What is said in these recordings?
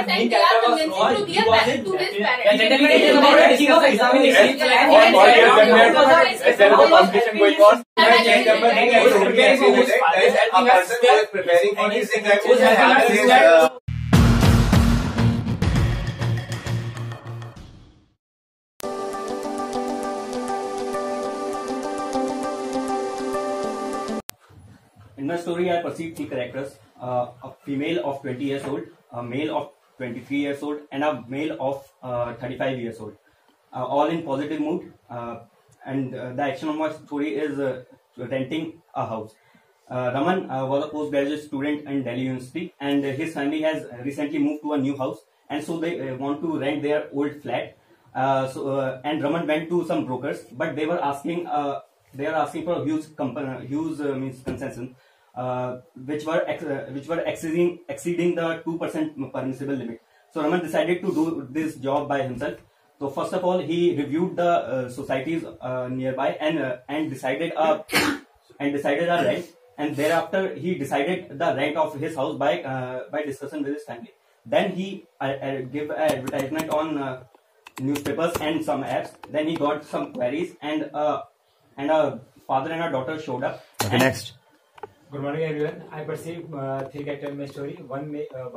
parents and they are convincing to his parents. Gentlemen, it is about the teaching of examination. There is a competition going on. Preparing for his examination. In my story, I perceive three characters: a female of 20 years old, a male of 23 years old, and a male of 35 years old. All in positive mood. And the action of my story is renting a house. Raman was a postgraduate student in Delhi University, and his family has recently moved to a new house, and so they want to rent their old flat. And Raman went to some brokers, but they were asking for a huge concession, which were exceeding the 2% permissible limit. So Raman decided to do this job by himself. So first of all, he reviewed the societies nearby and decided a rent. And thereafter, he decided the rent of his house by discussion with his family. Then he gave advertisement on newspapers and some apps. Then he got some queries, and a father and a daughter showed up. Okay, next. Good morning, everyone. I perceive three characters in my story: one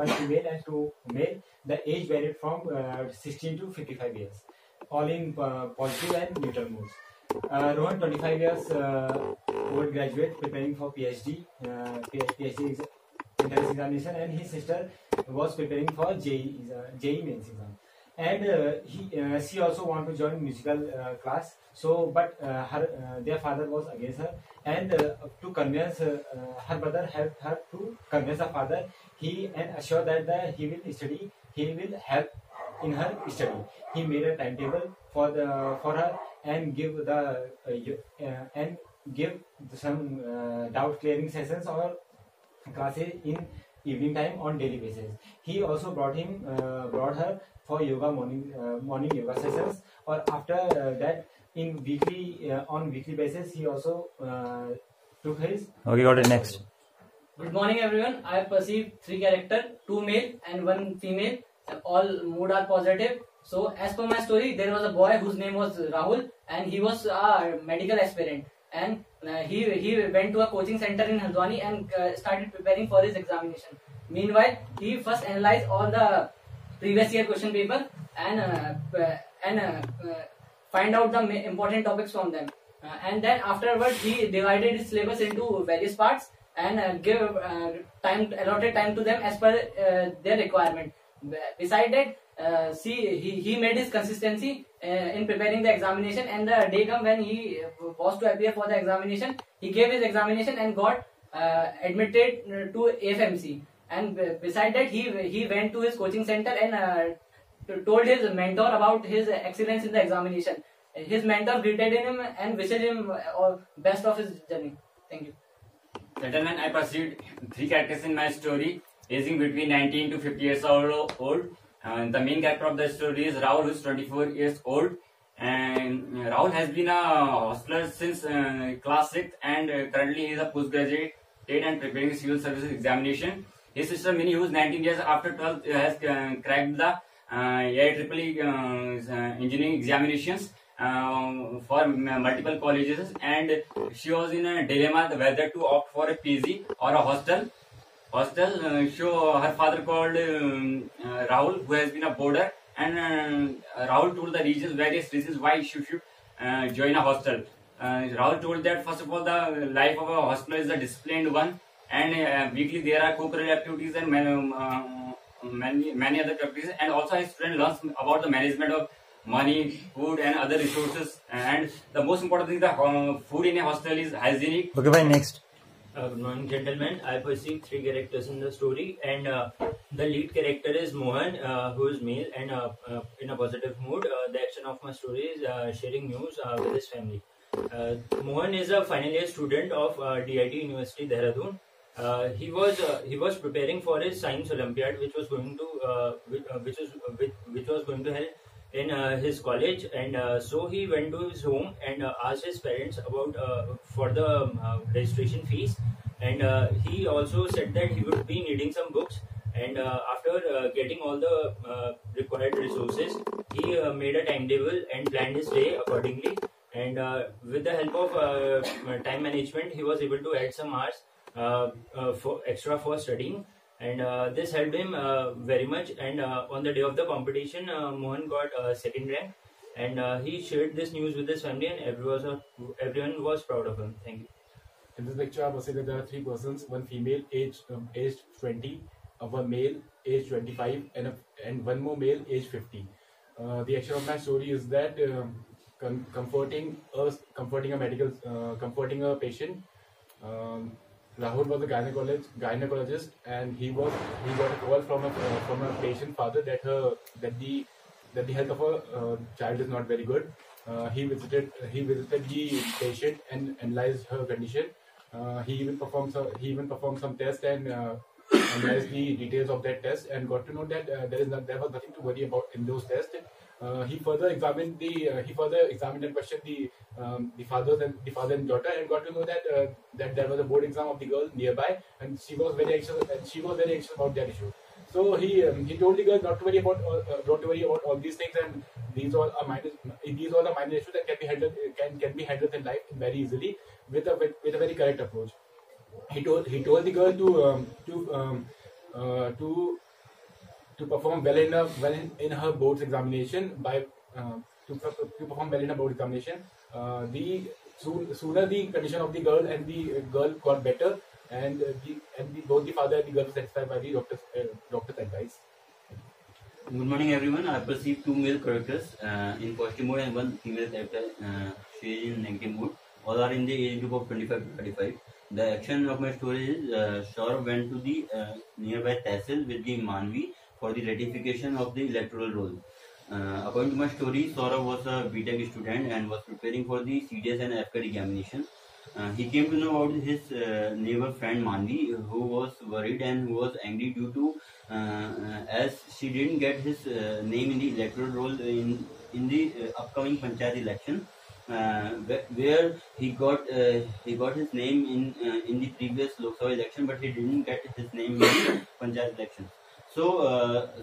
female and two male. The age varied from 16 to 55 years, all in positive and neutral moods. Rohan, 25 years old graduate preparing for PhD. PhD entrance examination, and his sister was preparing for JEE mains exam. And she also want to join musical class. So, but their father was against her, and to convince her brother helped her to convince her father. He and assured that he will study. He will help in her study. He made a timetable for her and give some doubt clearing sessions or classes in evening time on daily basis. He also brought her for yoga morning yoga sessions, or after that in on weekly basis he also took his. Okay, got it. Next. Good morning, everyone. I perceive three characters, two male and one female. All mood are positive. So as per my story, there was a boy whose name was Rahul, and he was a medical aspirant, and he went to a coaching center in Haldwani and started preparing for his examination. Meanwhile, he first analyzed all the previous year question paper and find out the important topics from them. And then afterwards, he divided his syllabus into various parts and give allotted time to them as per their requirement. Besides that, he made his consistency in preparing the examination, and the day come when he was to appear for the examination, he gave his examination and got admitted to AFMC. And beside that, he went to his coaching center and told his mentor about his excellence in the examination. His mentor greeted him and wished him all best of his journey. Thank you. Gentlemen, I perceived three characters in my story, aging between 19 to 50 years old. The main character of the story is Rahul, who is 24 years old. And Rahul has been a hostler since class 6, and currently he is a postgraduate and preparing the civil services examination. His sister Mini, who is 19 years after 12th, has cracked the IEEE engineering examinations for multiple colleges, and she was in a dilemma whether to opt for a PG or a hostel. So her father called Rahul, who has been a boarder, and Rahul told the various reasons why she should join a hostel. Rahul told that first of all, the life of a hostler is a disciplined one, and weekly there are co-curricular activities and many other activities, and also his student learns about the management of money, food, and other resources. And the most important thing, the food in a hostel is hygienic. Okay, bye. Next. Good morning, gentlemen. I perceive three characters in the story, and the lead character is Mohan, who is male and in a positive mood. The action of my story is sharing news with his family. Mohan is a final year student of DIT University, Dehradun. He was preparing for his science Olympiad, which was going to held in his college, and so he went to his home and asked his parents about for the registration fees, and he also said that he would be needing some books, And after getting all the required resources, he made a timetable and planned his day accordingly. And with the help of time management, he was able to add some hours for extra for studying. And this helped him very much. And on the day of the competition, Mohan got second rank. And he shared this news with his family, and everyone was proud of him. Thank you. In this lecture, I was saying that there are three persons: one female aged 20, one male aged 25, and one more male aged 50. The action of my story is that comforting a patient. Rahul was a gynecologist, and he got a call from a patient father that the health of a child is not very good. He visited the patient and analyzed her condition. He even performed some tests and analyzed the details of that test, and got to know that there was nothing to worry about in those tests. He further examined and questioned the father and daughter, and got to know that there was a board exam of the girl nearby, and she was very anxious about that issue. So he told the girl not to worry about all these things, and these all are minor issues that can be handled in life very easily with a very correct approach. He told the girl to perform well in her board's examination to perform well in her board examination. Sooner the condition of the girl got better, and both the father and the girl were satisfied by the doctor's advice. Good morning, everyone. I perceive two male characters in positive mode and one female character she is in negative mode. All are in the age group of 25 to 35. The action of my story is Saurav went to the nearby Tehsil with the Manvi for the ratification of the electoral roll. According to my story, Saurav was a BTech student and was preparing for the CDS and FCAT examination. He came to know about his neighbor friend Manvi, who was worried and who was angry due to as she didn't get his name in the electoral roll in the upcoming Panchayat election, where he got his name in the previous Lok Sabha election, but he didn't get his name in the Panchayat election. So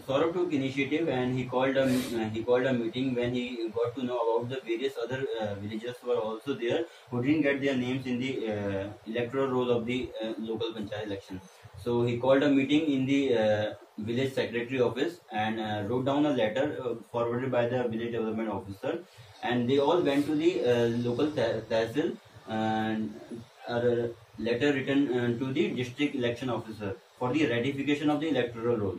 Saurav took initiative and he called a meeting when he got to know about the various other villagers who were also there who didn't get their names in the electoral roll of the local Panchayat election. So he called a meeting in the village secretary office and wrote down a letter forwarded by the village development officer, and they all went to the local tehsil and a letter written to the district election officer for the ratification of the electoral roll.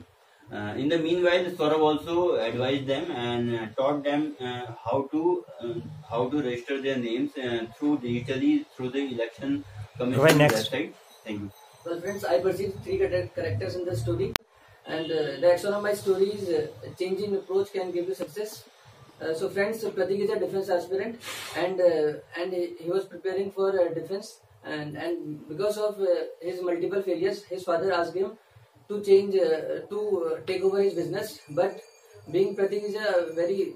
In the meanwhile, Saurav also advised them and taught them how to register their names digitally through the election commission website. Thank you. Well, friends, I perceive three characters in the story, and the action of my story is change in approach can give you success. So, friends, Pratik is a defense aspirant, and he was preparing for defense, and because of his multiple failures, his father asked him to take over his business. But being Pratik is a very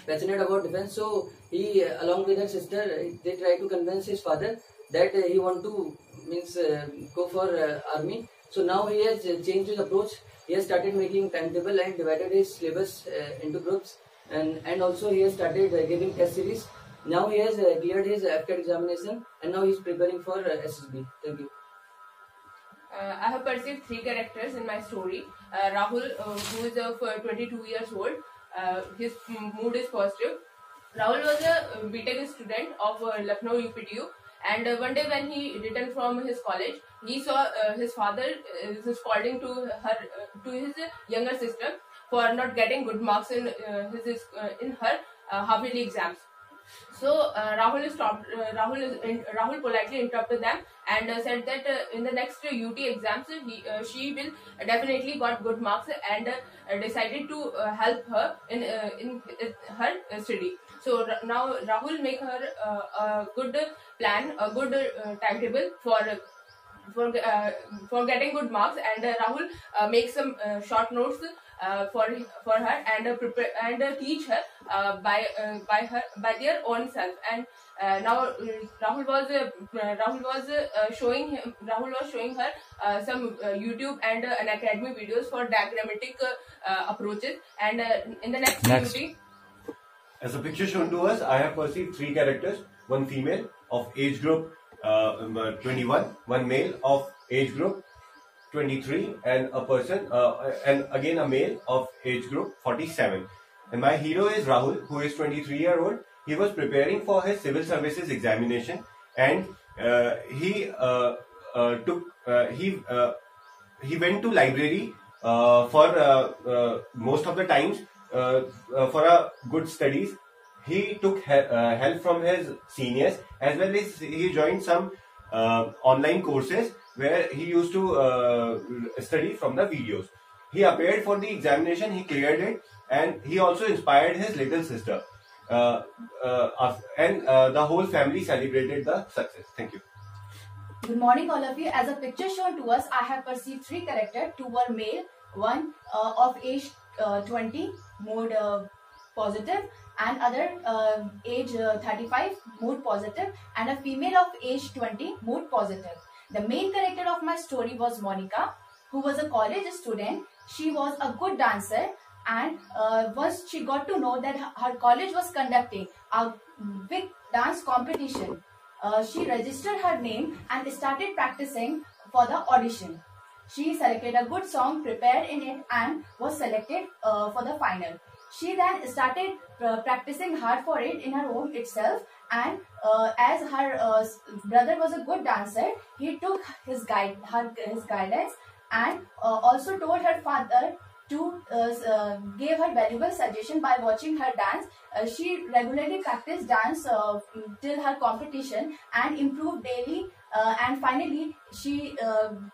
passionate about defense, so he, along with his sister, they try to convince his father that he want to go for army. So now he has changed his approach. He has started making timetable and divided his syllabus into groups, and also he has started giving test series. Now he has cleared his FCAT examination, and now he is preparing for SSB. Thank you. I have perceived three characters in my story. Rahul, who is of 22 years old, his mood is positive. Rahul was a BTech student of Lucknow UPTU, and one day when he returned from his college, he saw his father scolding to his younger sister for not getting good marks in her half-yearly exams. So Rahul politely interrupted them and said that in the next UT exams she will definitely got good marks, and decided to help her in her study. So now Rahul make her a good plan, a good timetable for for getting good marks, and Rahul makes some short notes for her and prepare and teach her by their own self. And now Rahul was showing her some YouTube and an academy videos for diagrammatic approaches. And in the next activity, as a picture shown to us, I have perceived 3 characters: one female of age group 21, one male of age group 23, and and again a male of age group 47. And my hero is Rahul, who is 23-year-old. He was preparing for his civil services examination, and he went to library for most of the times for a good studies. He took help from his seniors, as well as he joined some online courses where he used to study from the videos. He appeared for the examination, he cleared it, and he also inspired his little sister. The whole family celebrated the success. Thank you. Good morning, all of you. As a picture shown to us, I have perceived 3 characters. 2 were male, one of age 20, mood positive, and other age 35, mood positive, and a female of age 20, mood positive. The main character of my story was Monica, who was a college student. She was a good dancer, and once she got to know that her college was conducting a big dance competition, she registered her name and started practicing for the audition. She selected a good song, prepared in it, and was selected for the final. She then started practicing hard for it in her home itself, and as her brother was a good dancer, he took his guidance, and also told her father to give her valuable suggestion by watching her dance. She regularly practiced dance till her competition and improved daily, and finally she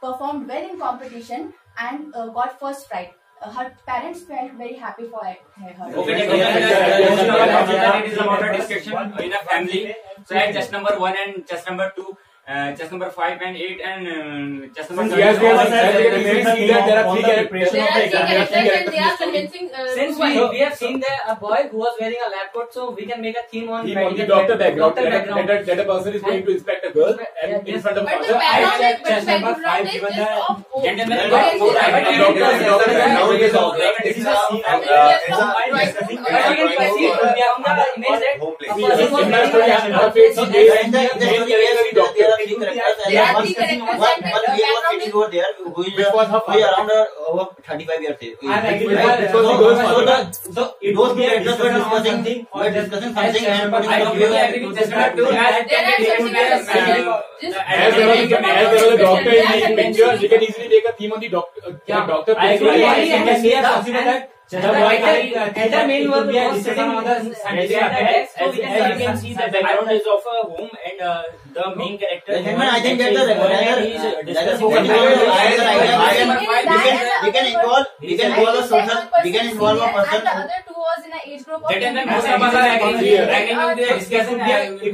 performed well in competition and got first prize. Her parents felt very happy for her. Okay, it is about a discussion in a family. So at chess number 1 and chess number 2, chess number 5 and 8 and chess number 7. Yes, there are 3 characters and they are convincing. Since we have seen a boy who was wearing a lab coat, so we can make a theme on the doctor background. That a person is going to inspect a girl and in front of but the background is of old. around over 35 years age. So it was the actors were discussing something and as there was a doctor in the picture, we can easily take a theme on the doctor. I agree. The main was sitting on the scientific, as you can see, the background is of a home, and the main character. I think that we can involve a social, we can involve a person. And the other 2 was in an age group of It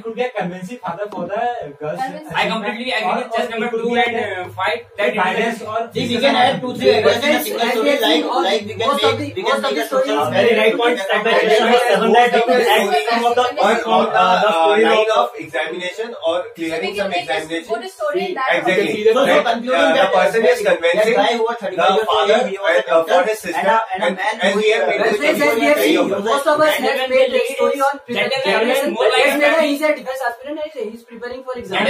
could be a convincing father for the girls. I completely agree with chess number 2 and 5. That guidance or we can add 2-3 ideas in a single story, like we can make a social. Very right point. At the chess number 7, that we could add some of the line of examination or clearing some examination. good story in that. Exactly. So Right. The person is convincing guy who was 35 the father for his sister, and we have made this very open. Most of us have made a story on preparation. He's a defense aspirant. He's preparing for exam. We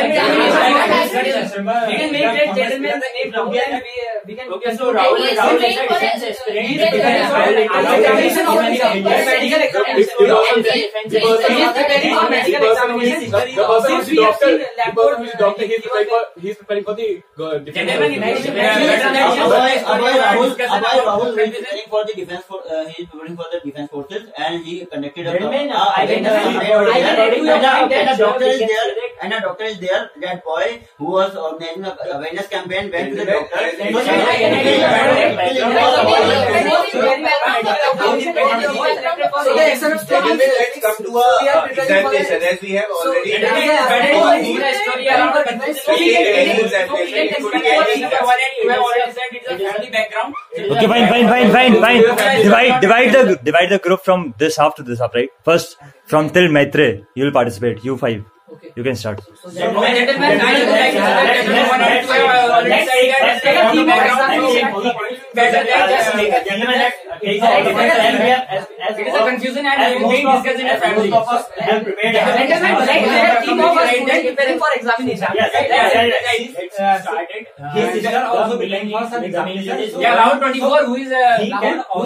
can make that gentleman the name down. We can. Okay, so Rahul is a defense aspirant. He is preparing for examination of medical examination. The person who is doctor, he is preparing for the defense. Rahul will be preparing for the defense. He is preparing for the defense forces, and he conducted a doctor is there. That boy who was organizing a awareness campaign went to the doctor. let's come to examination as we have already Okay, fine. Divide the group from this half to this half, right? First, from till Maitre, you will participate. You 5. Okay. You can start. So, gentlemen, I would like to it is a confusion and we will discuss in the family. Team of us preparing for examination. His sister also preparing for some examination. Yeah, round 24. Who is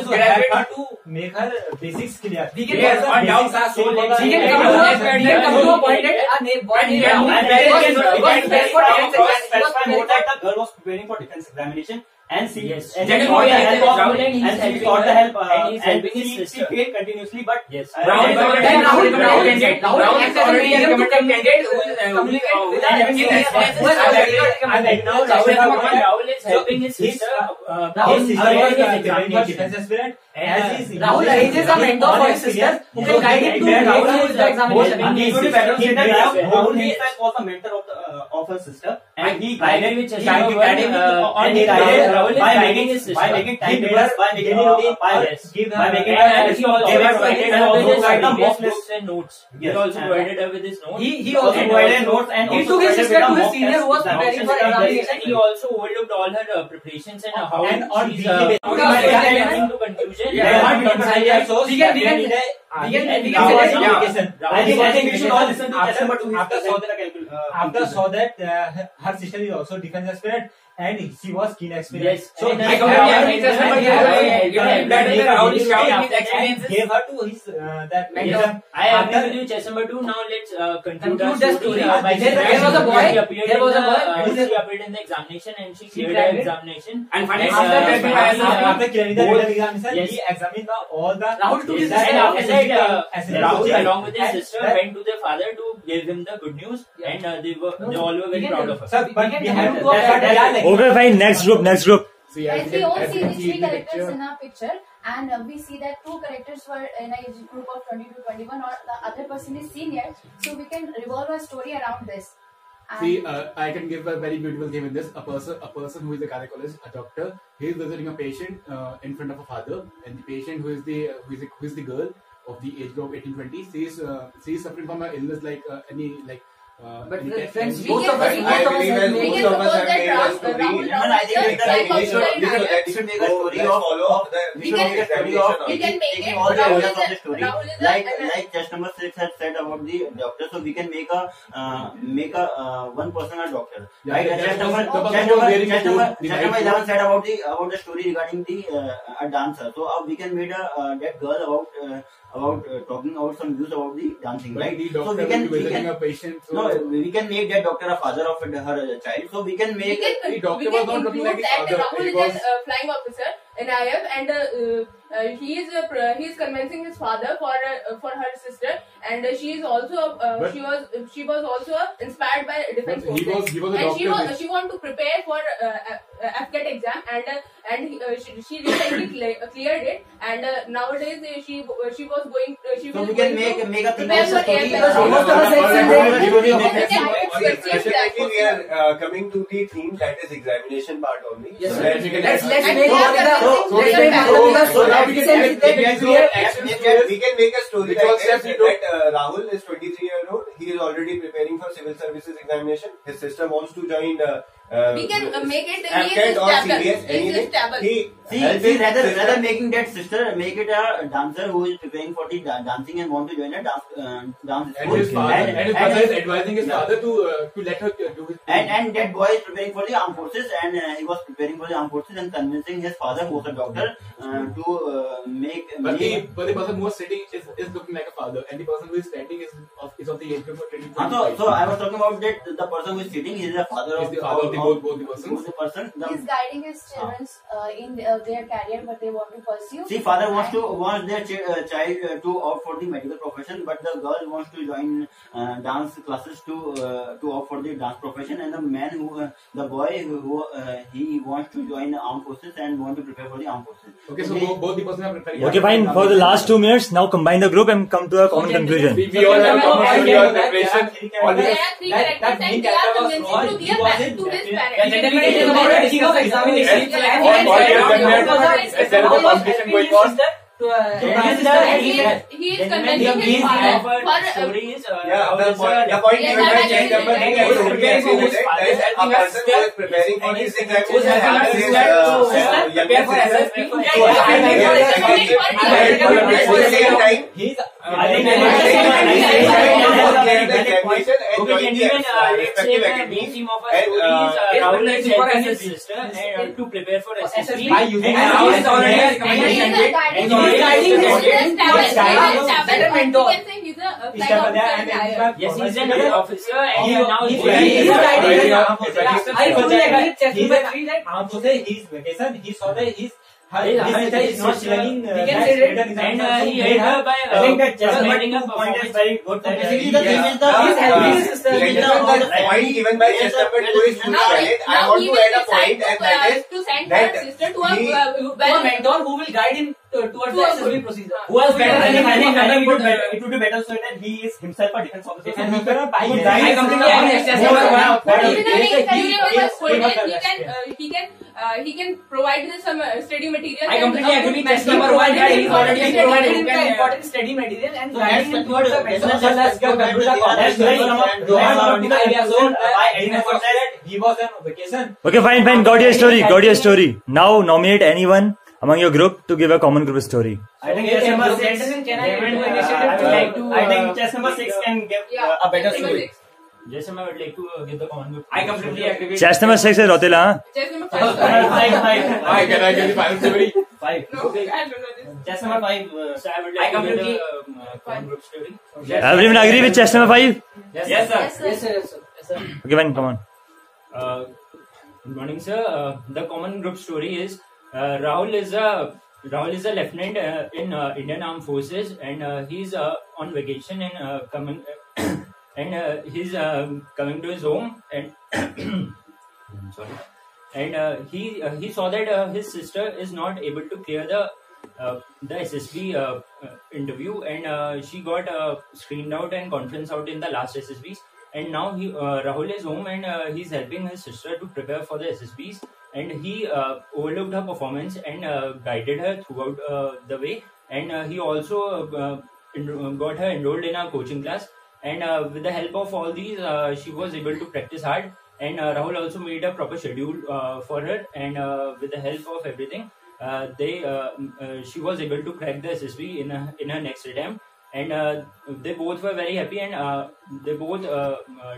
graduate to make her basics clear. We can come to a point that the girl was preparing for defense examination and she got the help and she paid continuously, but Rahul is helping his sister. Defense aspirant. Rahul arranges a mentor for his sister who can guide him to the examination. He was the mentor of her sister, and he guided by making timetables, by making routine, by making notes. He also provided her with his notes. He also provided notes and he took his sister to his senior who was preparing for examination. He also overlooked all her preparations and how she's coming to conclusion. I think we should all listen to after saw that her sister is also defense aspirant and she was keen experience. Yes. So gave her to his that mentor. I agree with you, chess number 2. Now let's conclude the story. There was a boy. She appeared in the examination and she cleared the examination. And finally, after clearing the examination, he examined all the. Rahul took his Rahul, along with his sister, went to their father to give him the good news, and they all were very proud of her. Sir, but we have to. Okay, fine. Next group. See, as we all see the 3 characters in our picture, and we see that 2 characters were in a age group of 20 to 21, or the other person is senior. So we can revolve our story around this. See, I can give a very beautiful theme in this. A person who is a gynecologist, a doctor, he is visiting a patient in front of a father, and the patient who is the girl of the age group 18-20, she is suffering from an illness like but friends, most of us have made a story. We can make it all the areas of the story. Like chess number 6 had said about the doctor, so we can make a one person a doctor. Right? Chess number 11 said about the story regarding the a dancer. So we can make that girl about talking about some views about the dancing, right? So we can a patient. No, we can make that doctor a father of her child. So we can make. We can include that Rahul is a flying officer in IF, and he is convincing his father for her sister, and she is also she was also inspired by defense forces, and she want to prepare for FCAT exam, and she recently cleared it, and nowadays she was going so we can make a thing prepare of for story. We are coming to the theme, that is examination part only. Yes, So let's make we can make a story that Rahul is 23-year-old. He is already preparing for civil services examination. His sister wants to join we can make it FCAT or CBS, anything. See, rather making that sister, make it a dancer who is preparing for the dancing and want to join a dance school. And his father is advising his father to let her do it. And that boy is preparing for the armed forces, and he was preparing for the armed forces and convincing his father, who was a doctor, to make. But the person who was sitting is looking like a father, and the person who is standing is of the age group of 20. So I was talking about that the person who is sitting is the father of both the person. He's guiding his children in their career, what they want to pursue. See, father wants their child to opt for the medical profession, but the girl wants to join dance classes to opt for the dance profession, and the boy who he wants to join the armed forces and want to prepare for the armed forces. Okay, so both the persons are preparing. Okay, fine. For the last 2 minutes, now combine the group and come to a common conclusion. We all have a common story or preparation. All There the are 3 characters and they are convincing to his parents. Is there a competition going on? He is convincing his father for The point given by check number 3 is preparing for this. There is a person who is preparing for this exam. Who is to prepare for SSB. Yes, he's an officer and now he's I fully agree with Chess number 3 that his vacation, he saw that his sister is not studying. we can say that, and he helped her by I think that Chess submitting a point is performance. very good. Basically, the thing is the point given by chess number 2 is fully valid. I want to add a point, and that is to send her sister to a mentor who will guide him towards the SSB procedure. Who has better than him? It would be better so that he is himself a defense officer. And he cannot buy his he can provide this some study material. I completely agree with Chess number 1 that he already provided him the important study material and guiding him towards the best. He was on vacation. Okay, fine. Got your story. Now nominate anyone among your group to give a common group story. I think chess number 6 can give a better story. Yes, I would like to give the common group. I completely agree with Chess number 6 is Rotila. Chess number 5. Can I get the final story? 5. No, I don't know this. Chess number 5. So I would like to give the common group story. Everyone agree with chess number 5? Yes, sir. Okay, fine, come on. Good morning, sir. The common group story is Rahul is a lieutenant in Indian Armed Forces, and he's on vacation and coming and he's coming to his home and sorry, and he saw that his sister is not able to clear the SSB interview, and she got screened out and conference out in the last SSBs. And now Rahul is home and he's helping his sister to prepare for the SSBs, and he overlooked her performance and guided her throughout the way, and he also got her enrolled in a coaching class, and with the help of all these she was able to practice hard, and Rahul also made a proper schedule for her, and with the help of everything she was able to crack the SSB in her next attempt. And they both were very happy, and they both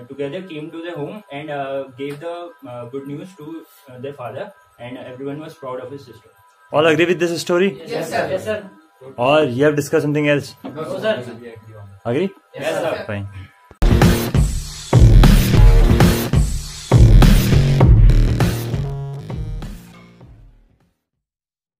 together came to their home and gave the good news to their father, and everyone was proud of his sister. All agree with this story? Yes, sir. Yes, sir. Or you have discussed something else? No, sir. Agree? Yes, sir. Fine.